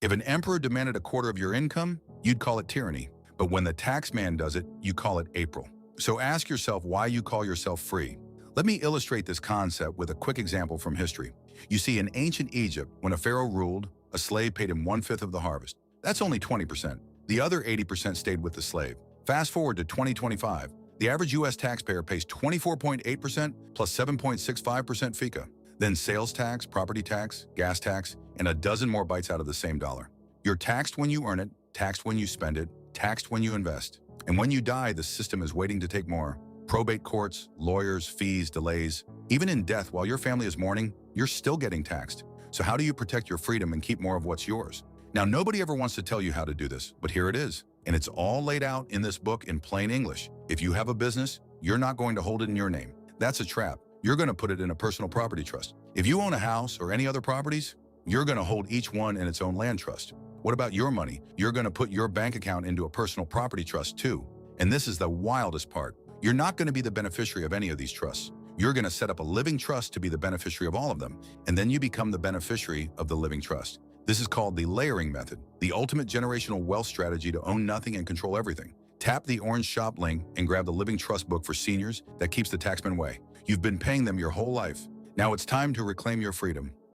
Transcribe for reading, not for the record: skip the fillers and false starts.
If an emperor demanded a quarter of your income, you'd call it tyranny. But when the tax man does it, you call it April. So ask yourself why you call yourself free. Let me illustrate this concept with a quick example from history. You see, in ancient Egypt, when a pharaoh ruled, a slave paid him 1/5 of the harvest. That's only 20%. The other 80% stayed with the slave. Fast forward to 2025, the average US taxpayer pays 24.8% plus 7.65% FICA. Then sales tax, property tax, gas tax, and a dozen more bites out of the same dollar. You're taxed when you earn it, taxed when you spend it, taxed when you invest. And when you die, the system is waiting to take more. Probate courts, lawyers, fees, delays. Even in death, while your family is mourning, you're still getting taxed. So how do you protect your freedom and keep more of what's yours? Now, nobody ever wants to tell you how to do this, but here it is. And it's all laid out in this book in plain English. If you have a business, you're not going to hold it in your name. That's a trap. You're going to put it in a personal property trust. If you own a house or any other properties, you're going to hold each one in its own land trust. What about your money? You're going to put your bank account into a personal property trust too. And this is the wildest part. You're not going to be the beneficiary of any of these trusts. You're going to set up a living trust to be the beneficiary of all of them, and then you become the beneficiary of the living trust. This is called the layering method, the ultimate generational wealth strategy to own nothing and control everything. Tap the orange shop link and grab the Living Trust book for seniors that keeps the taxman away. You've been paying them your whole life. Now it's time to reclaim your freedom.